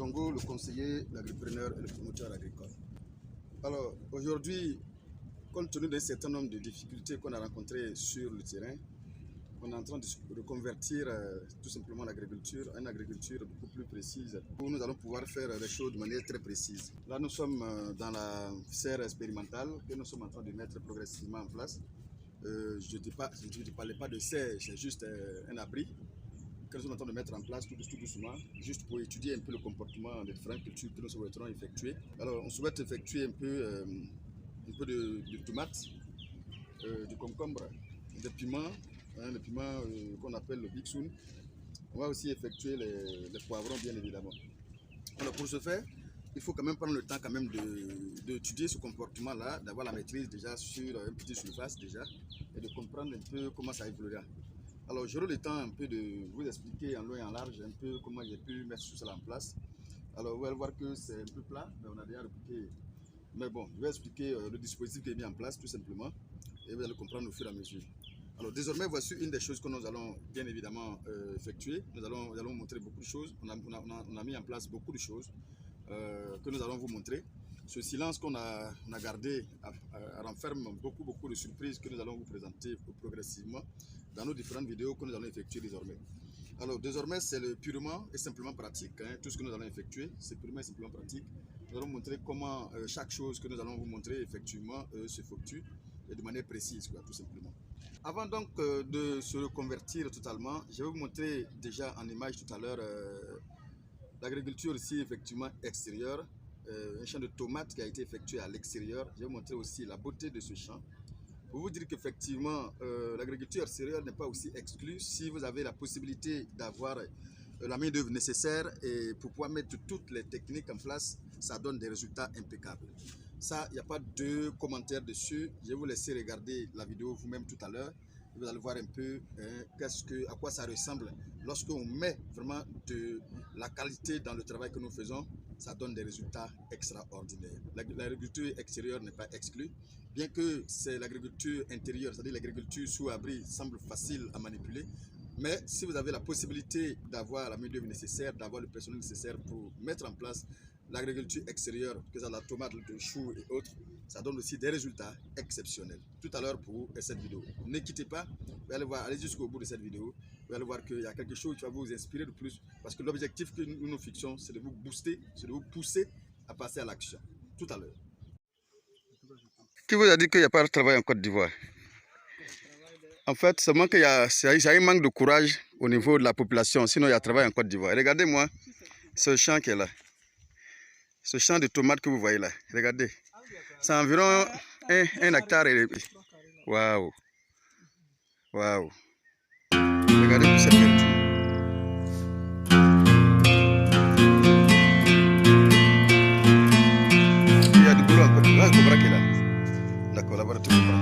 Congo, le conseiller, l'agripreneur et le promoteur agricole. Alors, aujourd'hui, compte tenu d'un certain nombre de difficultés qu'on a rencontrées sur le terrain, on est en train de convertir tout simplement l'agriculture à une agriculture beaucoup plus précise où nous allons pouvoir faire les choses de manière très précise. Là, nous sommes dans la serre expérimentale que nous sommes en train de mettre progressivement en place. Je ne parlais pas de serre, c'est juste un abri que nous sommes en train de mettre en place tout doucement, juste pour étudier un peu le comportement des différentes cultures que nous souhaiterons effectuer. Alors, on souhaite effectuer un peu de tomates, du concombre, des piments, les piments qu'on appelle le bixun. On va aussi effectuer les poivrons, bien évidemment. Alors, pour ce faire, il faut quand même prendre le temps d'étudier ce comportement-là, d'avoir la maîtrise déjà sur une petite surface déjà, et de comprendre un peu comment ça évoluera. Alors, j'aurai le temps un peu de vous expliquer en long et en large un peu comment j'ai pu mettre tout cela en place. Alors, vous allez voir que c'est un peu plat, mais on a déjà repiqué. Mais bon, je vais expliquer le dispositif qui est mis en place tout simplement, et vous allez comprendre au fur et à mesure. Alors, désormais, voici une des choses que nous allons bien évidemment effectuer. Nous allons montrer beaucoup de choses. On a mis en place beaucoup de choses que nous allons vous montrer. Ce silence qu'on a gardé renferme beaucoup de surprises que nous allons vous présenter progressivement dans nos différentes vidéos que nous allons effectuer désormais. Alors désormais c'est purement et simplement pratique, tout ce que nous allons effectuer, c'est purement et simplement pratique. Nous allons montrer comment chaque chose que nous allons vous montrer effectivement s'effectue et de manière précise, tout simplement. Avant donc de se reconvertir totalement, je vais vous montrer déjà en image tout à l'heure l'agriculture ici effectivement extérieure. Un champ de tomates qui a été effectué à l'extérieur. Je vais vous montrer aussi la beauté de ce champ. Pour vous dire qu'effectivement, l'agriculture extérieure n'est pas aussi exclue si vous avez la possibilité d'avoir la main-d'œuvre nécessaire et pour pouvoir mettre toutes les techniques en place, ça donne des résultats impeccables. Ça, il n'y a pas de commentaires dessus. Je vais vous laisser regarder la vidéo vous-même tout à l'heure. Vous allez voir un peu à quoi ça ressemble lorsqu'on met vraiment de la qualité dans le travail que nous faisons. Ça donne des résultats extraordinaires. L'agriculture extérieure n'est pas exclue, bien que c'est l'agriculture intérieure, c'est-à-dire l'agriculture sous abri, semble facile à manipuler. Mais si vous avez la possibilité d'avoir la main-d'œuvre nécessaire, d'avoir le personnel nécessaire pour mettre en place l'agriculture extérieure, que ce soit la tomate, le chou et autres, ça donne aussi des résultats exceptionnels. Tout à l'heure pour cette vidéo. Ne quittez pas, vous allez voir, allez jusqu'au bout de cette vidéo. Vous allez voir qu'il y a quelque chose qui va vous inspirer de plus. Parce que l'objectif que nous nous fixons, c'est de vous booster, c'est de vous pousser à passer à l'action. Tout à l'heure. Qui vous a dit qu'il n'y a pas de travail en Côte d'Ivoire? En fait, seulement qu'il y a un manque de courage au niveau de la population. Sinon, il y a travail en Côte d'Ivoire. Regardez-moi ce champ qui est là. Ce champ de tomates que vous voyez là. Regardez. C'est environ un hectare. Waouh. Waouh. Regardez tout cette culture. Il y a du boulot en Côte d'Ivoire. Le Cobra qui est là. D'accord, là voilà tout le Cobra.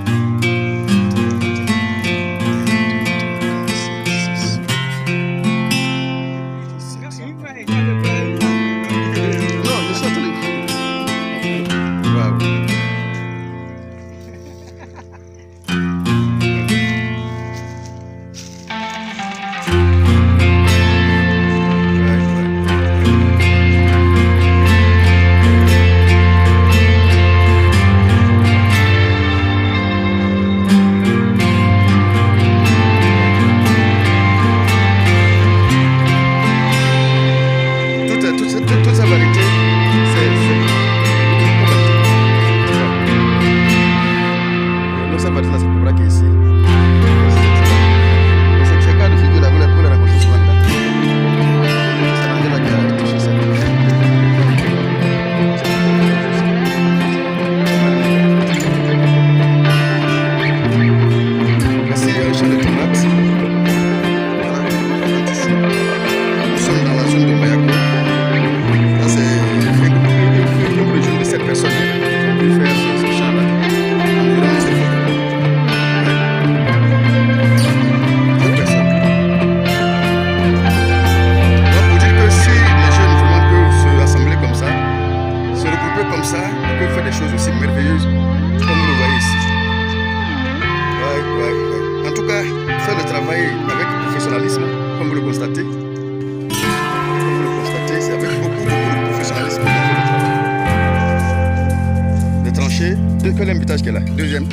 étage qui est là. Deuxième. Et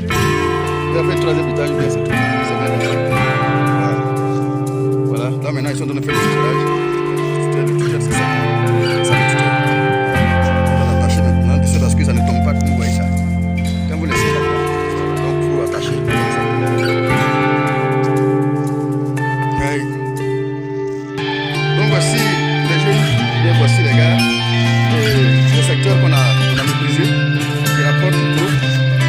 après, troisième étage, bien c'est tout. C'est bien comme ça. Voilà. Là maintenant, ils sont en train de faire le tutorage. Le tuteur, c'est ça. C'est ça le tuteur. On va l'attacher maintenant, de sorte à ce que ça ne tombe pas, comme vous voyez ça. Quand vous laissez là, donc il faut attacher comme ça. Ouais. Donc voici les jeunes, bien voici les gars. C'est le secteur qu'on a maîtrisé, qui rapporte trop.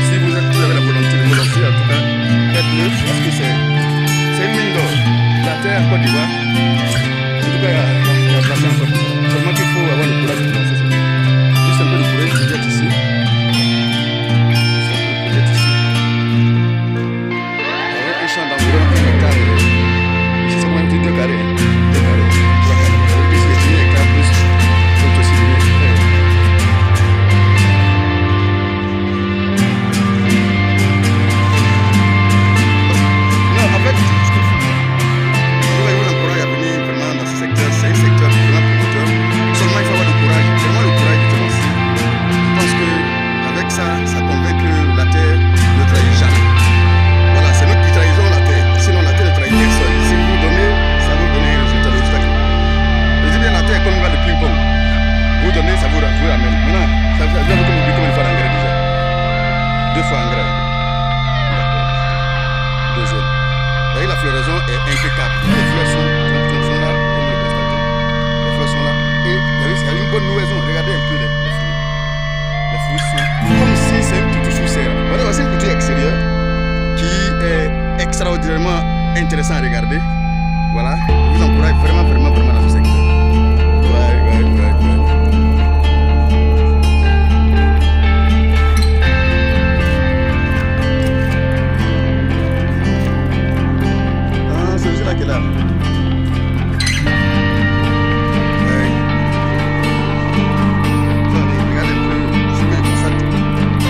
Si vous avez la volonté de vous lancer, en tout cas, faites-le, parce que c'est une mine d'or. La terre en Côte d'Ivoire, en tout cas, il y a place encore. Seulement qu'il faut avoir le courage de lancer ça. Juste un peu de courage, vous êtes ici. Vous êtes ici. Avec un champ d'environ 1 hectare, ici c'est moins de 2 carrés. 2 carrés, 3 carrés. Ça veut dire que si il y a 1 hectare plus, c'est aussi bien. Non, en fait, vous encourage à venir vraiment dans ce secteur. C'est un secteur vraiment promoteur. Seulement il faut avoir le courage, vraiment le courage de commencer. Je pense qu'avec ça, ça convainc que la terre ne trahit jamais. Voilà, c'est nous qui trahissons la terre. Sinon la terre ne trahit personne. Si vous donnez, ça vous donne un résultat, le résultat. Je dis bien la terre comme le ping-pong. Vous donnez, ça vous ramène. Maintenant, ça vient comme combien de fois d'engrais déjà? 2 fois engrais. D'accord. Deuxième. Vous voyez, la floraison est impeccable. Les fleurs sont là, comme vous le constatez. Les fleurs sont là. Et il y a une bonne nouaison. Regardez un peu les fruits. Les fruits sont comme si c'est une culture sous serre. Voilà, voici une culture extérieure qui est extraordinairement intéressant à regarder. Voilà, je vous encourage vraiment dans ce secteur. Ouais. Ah, c'est celui-là qui est là. Ouais. Regardez un peu, ce que je constate.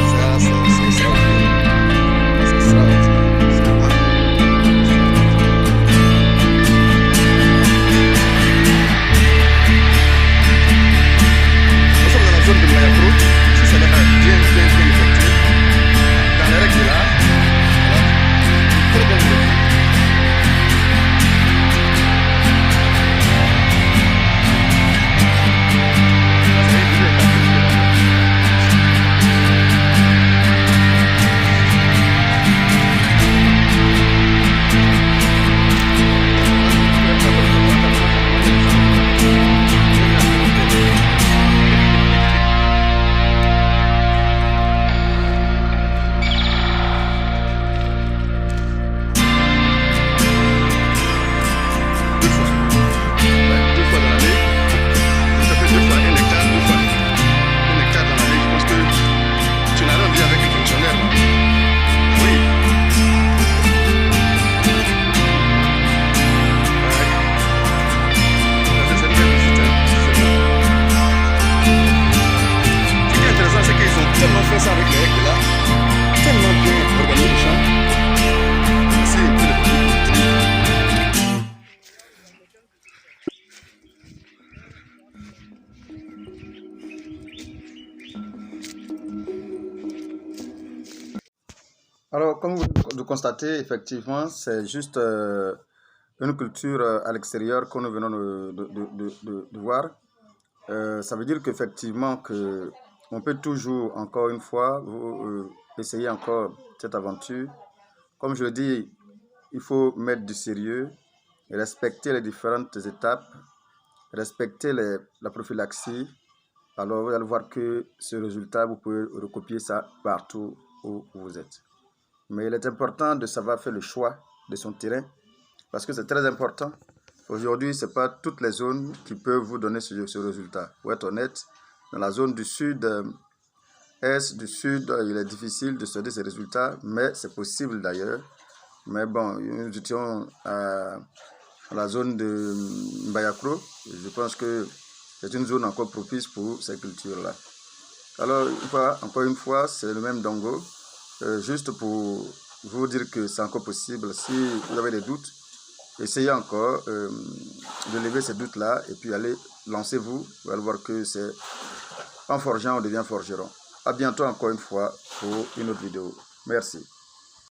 C'est extraordinaire. C'est extraordinaire. Nous sommes dans la zone de Mayakro. Ici, c'est bien effectué. Dans les règles de l'art. Voilà. Très bien effectué. Alors, comme vous le constatez, effectivement, c'est juste une culture à l'extérieur que nous venons de voir. Ça veut dire qu'effectivement, on peut toujours, encore une fois, essayer encore cette aventure. Comme je le dis, il faut mettre du sérieux, respecter les différentes étapes, respecter la prophylaxie. Alors, vous allez voir que ce résultat, vous pouvez recopier ça partout où vous êtes. Mais il est important de savoir faire le choix de son terrain parce que c'est très important. Aujourd'hui, ce n'est pas toutes les zones qui peuvent vous donner ce résultat. Pour être honnête, dans la zone du sud-est, du sud, il est difficile de se donner ces résultats, mais c'est possible d'ailleurs. Mais bon, nous étions à la zone de Mbayakro. Je pense que c'est une zone encore propice pour ces cultures-là. Alors, encore une fois, c'est le même Dongo. Juste pour vous dire que c'est encore possible. Si vous avez des doutes, essayez encore de lever ces doutes-là et puis allez, lancez-vous. Vous allez voir que c'est en forgeant, on devient forgeron. À bientôt encore une fois pour une autre vidéo. Merci.